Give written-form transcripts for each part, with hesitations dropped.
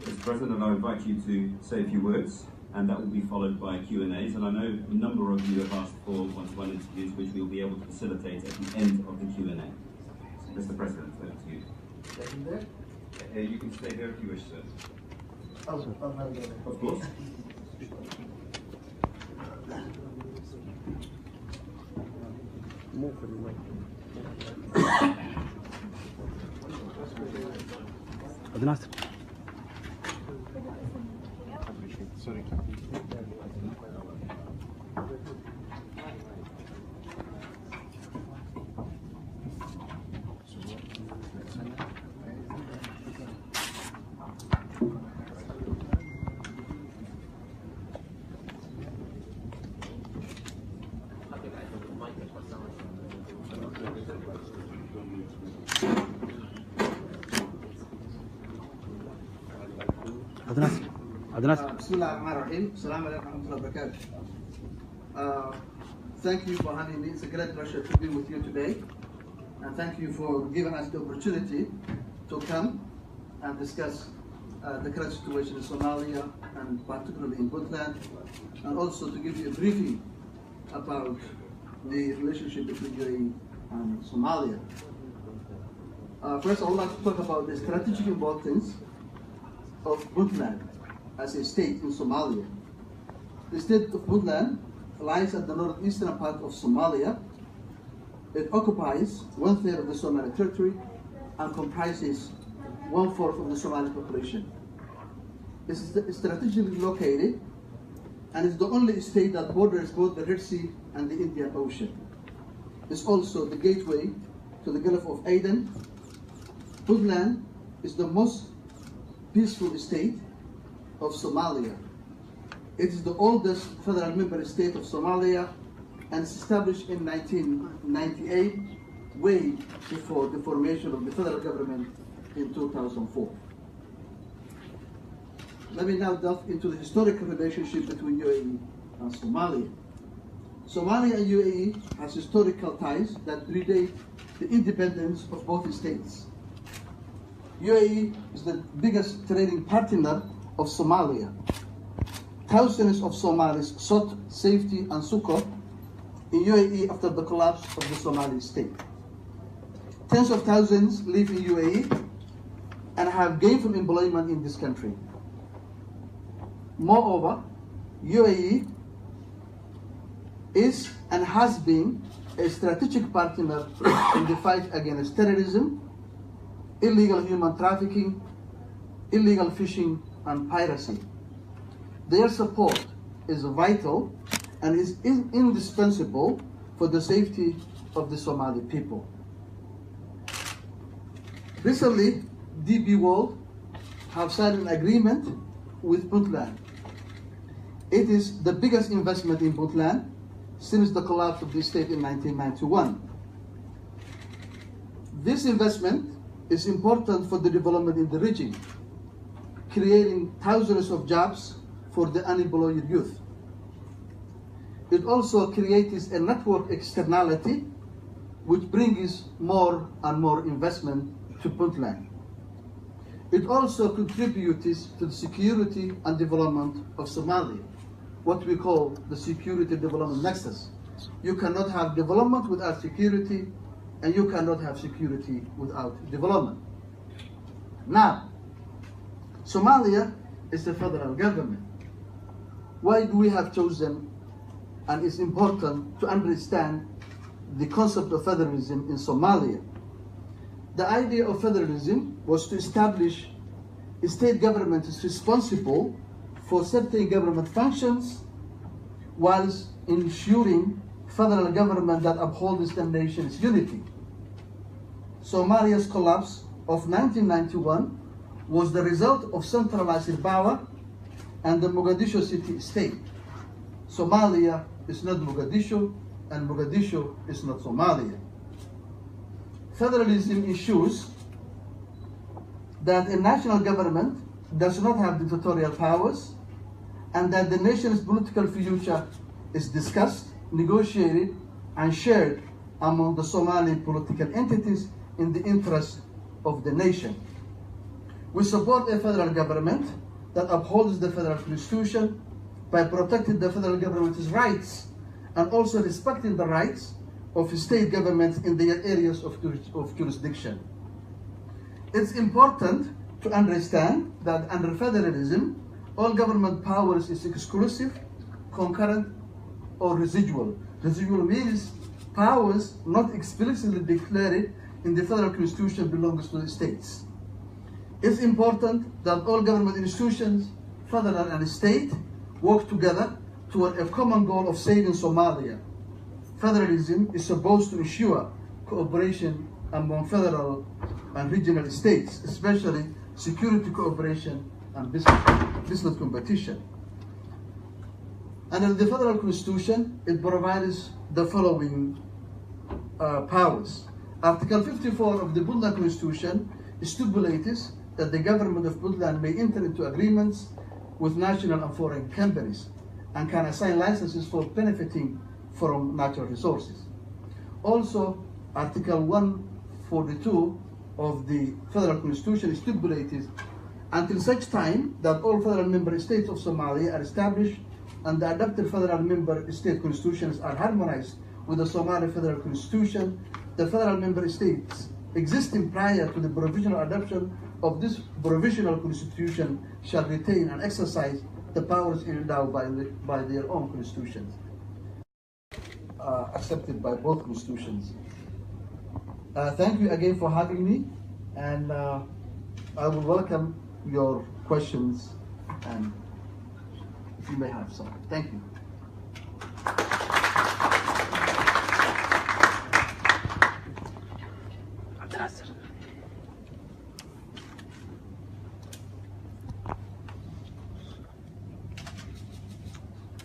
Mr. President, I invite you to say a few words, and that will be followed by Q&As. And I know a number of you have asked for one-to-one interviews, which we'll be able to facilitate at the end of the Q&A. Mr. President, over to you. Second there? You can stay there if you wish, sir. Oh, okay. Of course. Sorry. Bismillahirrahmanirrahim. Assalamu alaikum wa rahmatullahi wa barakatuh. Thank you for having me. It's a great pleasure to be with you today. And thank you for giving us the opportunity to come and discuss the current situation in Somalia and particularly in Puntland, and also to give you a briefing about the relationship between UAE and Somalia. First, I would like to talk about the strategic importance of Puntland as a state in Somalia. The state of Puntland lies at the northeastern part of Somalia. It occupies 1/3 of the Somali territory and comprises 1/4 of the Somali population. It's strategically located and is the only state that borders both the Red Sea and the Indian Ocean. It's also the gateway to the Gulf of Aden. Puntland is the most peaceful state of Somalia. It is the oldest federal member state of Somalia and is established in 1998, way before the formation of the federal government in 2004. Let me now delve into the historical relationship between UAE and Somalia. Somalia and UAE has historical ties that predate the independence of both states. UAE is the biggest trading partner of Somalia. Thousands of Somalis sought safety and succor in UAE after the collapse of the Somali state. Tens of thousands live in UAE and have gainful employment in this country. Moreover, UAE is and has been a strategic partner in the fight against terrorism, illegal human trafficking, illegal fishing, and piracy. Their support is vital and is indispensable for the safety of the Somali people. Recently, DP World have signed an agreement with Puntland. It is the biggest investment in Puntland since the collapse of the state in 1991. This investment is important for the development in the region, creating thousands of jobs for the unemployed youth. It also creates a network externality which brings more and more investment to Puntland. It also contributes to the security and development of Somalia, what we call the security development nexus. You cannot have development without security, and you cannot have security without development. Now, Somalia is the federal government. Why do we have chosen, and it's important to understand the concept of federalism in Somalia? The idea of federalism was to establish a state government is responsible for certain government functions whilst ensuring federal government that upholds the nation's unity. Somalia's collapse of 1991 was the result of centralized power and the Mogadishu city state. Somalia is not Mogadishu, and Mogadishu is not Somalia. Federalism ensures that a national government does not have dictatorial powers, and that the nation's political future is discussed, negotiated, and shared among the Somali political entities in the interest of the nation. We support a federal government that upholds the federal constitution by protecting the federal government's rights and also respecting the rights of state governments in their areas of jurisdiction. It's important to understand that under federalism, all government powers is exclusive, concurrent, or residual. Residual means powers not explicitly declared in the federal constitution belongs to the states. It's important that all government institutions, federal and state, work together toward a common goal of saving Somalia. Federalism is supposed to ensure cooperation among federal and regional states, especially security cooperation and business competition. Under the federal constitution, it provides the following powers. Article 54 of the Puntland Constitution stipulates that the government of Puntland may enter into agreements with national and foreign companies and can assign licenses for benefiting from natural resources. Also, Article 142 of the Federal Constitution stipulates until such time that all federal member states of Somalia are established and the adopted federal member state constitutions are harmonized with the Somali Federal Constitution, the federal member states existing prior to the provisional adoption of this provisional constitution shall retain and exercise the powers endowed by their own constitutions, accepted by both constitutions. Thank you again for having me, and I will welcome your questions, and if you may have some. Thank you.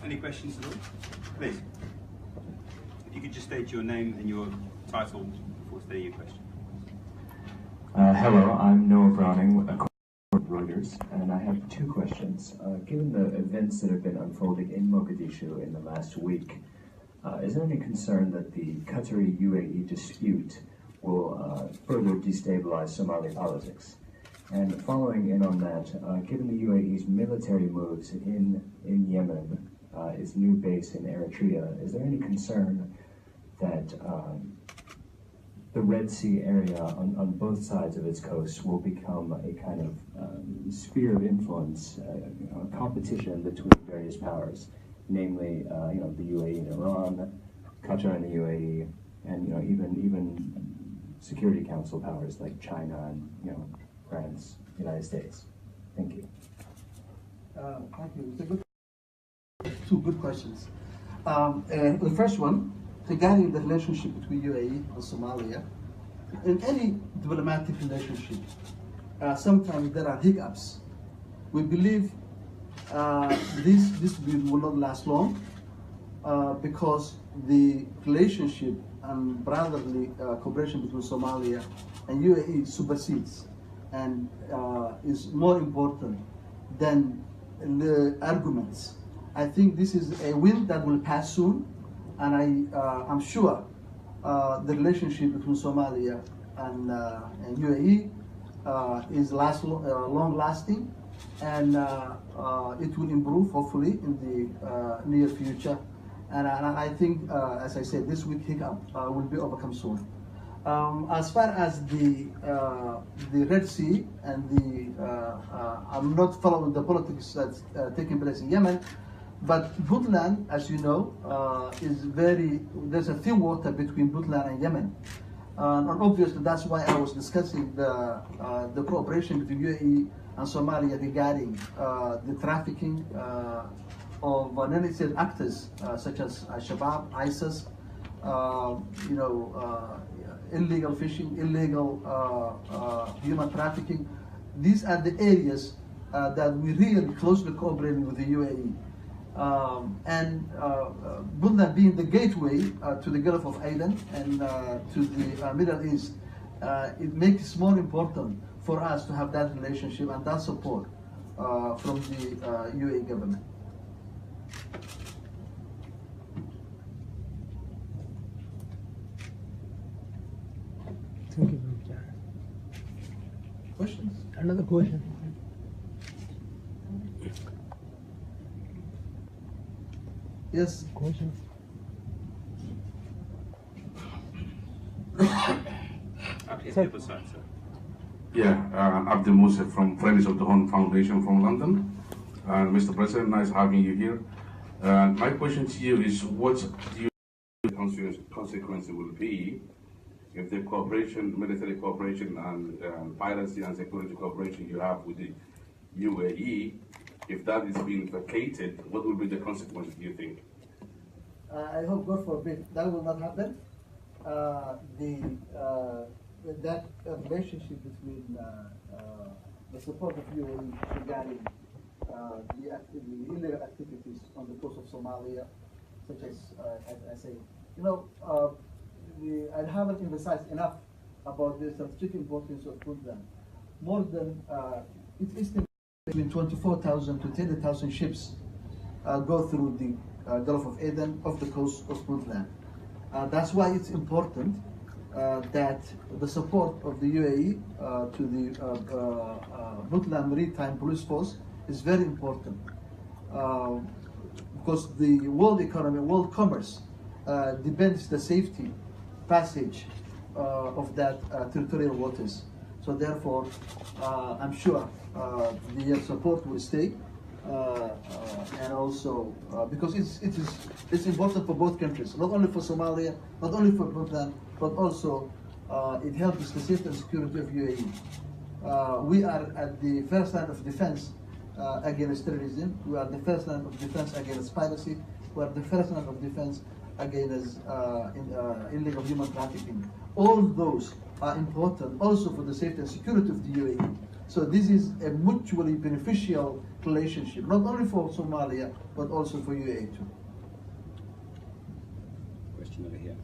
Any questions at all? Please. If you could just state your name and your title before stating your question. Hello, I'm Noah Browning, a Reuters, and I have two questions. Given the events that have been unfolding in Mogadishu in the last week, is there any concern that the Qatari-UAE dispute will further destabilize Somali politics? And following in on that, given the UAE's military moves in Yemen, its new base in Eritrea, is there any concern that the Red Sea area on both sides of its coast will become a kind of sphere of influence, a competition between various powers, namely, the UAE and Iran, Qatar and the UAE, and even Security Council powers like China and France, United States. Thank you. Thank you. Two good questions. The first one, regarding the relationship between UAE and Somalia. In any diplomatic relationship, sometimes there are hiccups. We believe this dispute will not last long because the relationship and brotherly cooperation between Somalia and UAE supersedes and is more important than the arguments. I think this is a wind that will pass soon, and I'm sure the relationship between Somalia and UAE is long-lasting, and it will improve hopefully in the near future. And I think, as I said, this week hiccup will be overcome soon. As far as the Red Sea and I'm not following the politics that's taking place in Yemen, but Puntland, as you know, there's a thin water between Puntland and Yemen. And obviously that's why I was discussing the cooperation between UAE and Somalia regarding the trafficking of non-state actors such as Al-Shabaab, ISIS, illegal fishing, illegal human trafficking. These are the areas that we really closely cooperating with the UAE. Puntland being the gateway to the Gulf of Aden and to the Middle East, it makes it more important for us to have that relationship and that support from the UAE government. Thank you. Questions? Another question. Yes. Question. Yeah, Abdul Musa from Friends of the Horn Foundation from London. Mr. President, nice having you here. My question to you is, what do you think consequences will be if the cooperation, military cooperation and piracy and security cooperation you have with the UAE, if that is being vacated, what will be the consequences, do you think? I hope, God forbid, that will not happen. That relationship between the support of UAE regarding the illegal activities on the coast of Somalia, such as I say, I haven't emphasized enough about the strategic importance of Puntland. More than it's estimated between 24,000 to 30,000 ships go through the Gulf of Aden off the coast of Puntland. That's why it's important that the support of the UAE to the Puntland Maritime Police Force is very important, because the world economy, world commerce depends the safety passage of that territorial waters. So therefore, I'm sure the support will stay, and also because it's important for both countries, not only for Somalia, not only for Puntland, but also it helps the safety and security of UAE. We are at the first line of defense against terrorism. We are the first line of defense against piracy. We are the first line of defense against illegal human trafficking. All those are important also for the safety and security of the UAE. So this is a mutually beneficial relationship, not only for Somalia, but also for UAE too. Question over here.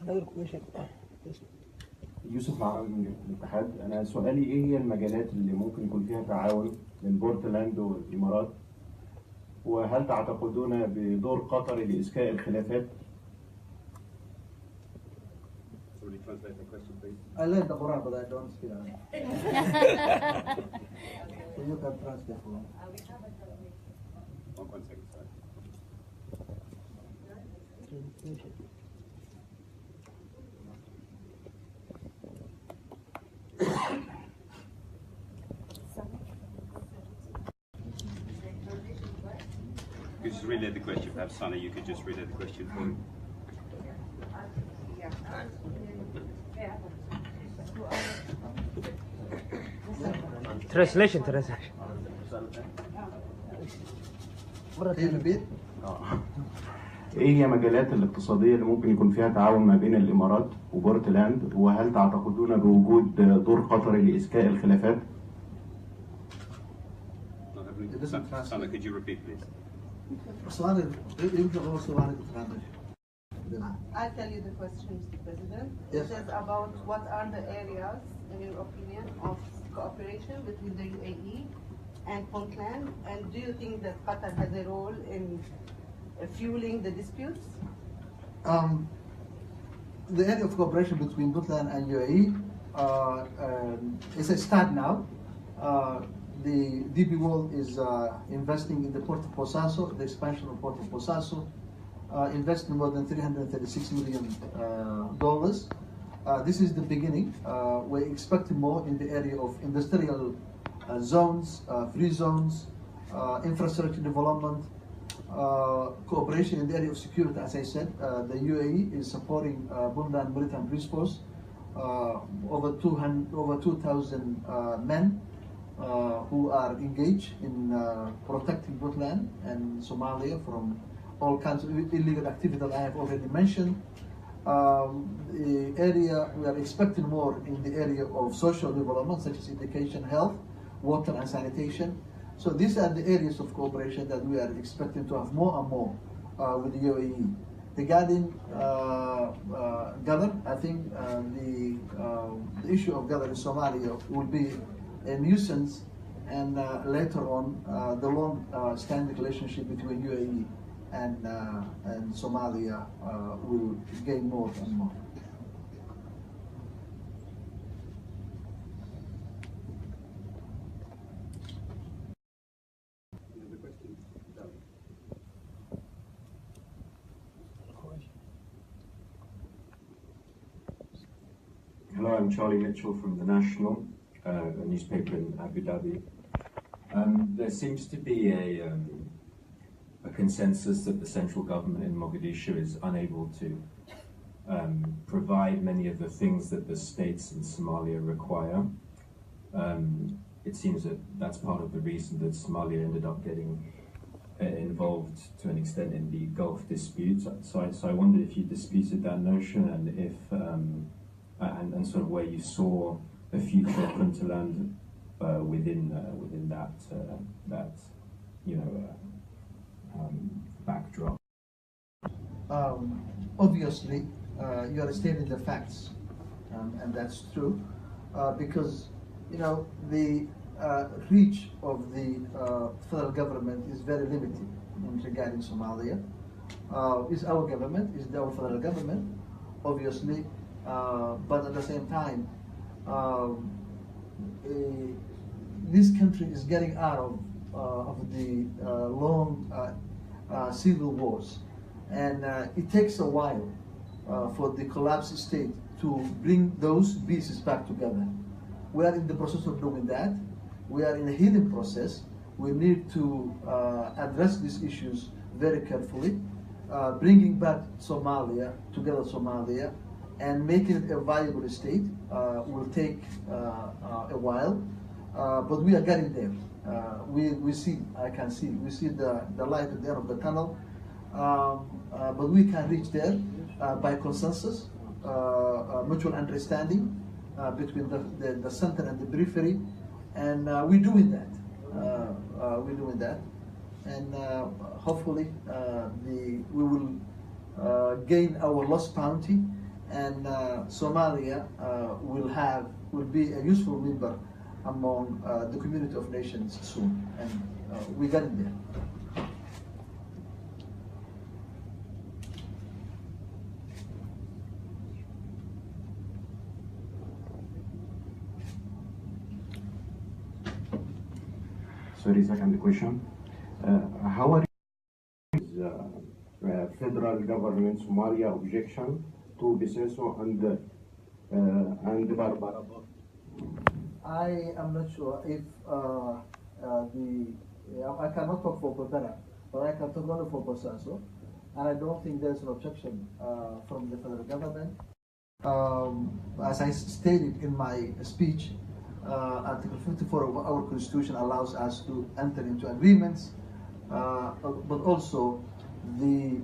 Another question. يوسف العربي من الاتحاد. أنا سؤالي إيه هي المجالات اللي ممكن يكون فيها تعاون بين بورتلاند والإمارات؟ وهل تعتقدون بدور قطر لإذكاء الخلافات؟ Translate the question, please. I learned the Quran, but I don't speak Arabic. So you can translate for me. One second, sorry. You just relay the question. Perhaps, Sana, you could just relay the question for me. Translation. Can you repeat? إيه هي مجالات الاقتصادية اللي ممكن يكون فيها تعاون ما بين الإمارات وبورتلاند؟ وهل تعتقدون بوجود دور قطري لإذكاء الخلافات؟ Sana, could you repeat, please? I'll tell you the question, Mr. President. Yes. It is about what are the areas, in your opinion, of cooperation between the UAE and Puntland, and do you think that Qatar has a role in fueling the disputes? The area of cooperation between Puntland and UAE is a start now. The DP World is investing in the Port of Bosaso, the expansion of Port of Bosaso, investing more than $336 million. This is the beginning. We're expecting more in the area of industrial zones, free zones, infrastructure development, cooperation in the area of security. As I said, the UAE is supporting Puntland Maritime Police Force, over 2,000 men who are engaged in protecting Puntland and Somalia from all kinds of illegal activity that I have already mentioned. The area, we are expecting more in the area of social development, such as education, health, water and sanitation. So these are the areas of cooperation that we are expecting to have more and more with the UAE. Regarding Gadar, I think the issue of Gadar in Somalia will be a nuisance, and later on the long-standing relationship between UAE and Somalia will gain more and more. I'm Charlie Mitchell from The National, a newspaper in Abu Dhabi. There seems to be a consensus that the central government in Mogadishu is unable to provide many of the things that the states in Somalia require. It seems that that's part of the reason that Somalia ended up getting involved to an extent in the Gulf dispute. So I wondered if you disputed that notion, and if and sort of where you saw the future of Puntland within that backdrop. Obviously, you are stating the facts, and that's true, because the reach of the federal government is very limited regarding Somalia. It's our government, it's our federal government, obviously, but at the same time, this country is getting out of the long civil wars, and it takes a while for the collapsed state to bring those pieces back together. We are in the process of doing that. We are in a healing process. We need to address these issues very carefully, bringing back Somalia, and making it a viable state will take a while, but we are getting there. We see the light at the end of the tunnel, but we can reach there by consensus, mutual understanding between the center and the periphery, and we're doing that. And hopefully we will gain our lost bounty, and Somalia will be a useful member among the community of nations soon, and we got it there. Sorry, second question. How are you federal government Somalia objection to Biseso and Barbara? I am not sure if I cannot talk for Barbara, but I can talk only for Biseso, and I don't think there's an objection from the federal government. As I stated in my speech, Article 54 of our Constitution allows us to enter into agreements, but also the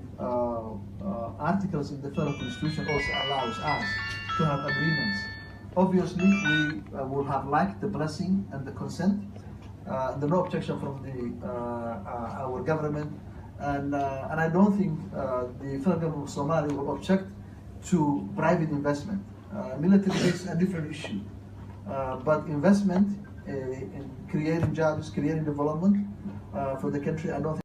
articles in the Federal Constitution also allows us to have agreements. Obviously, we will have liked the blessing and the consent, the no objection from our government, and I don't think the federal government of Somalia will object to private investment. Military is a different issue. But investment in creating jobs, creating development for the country, I don't think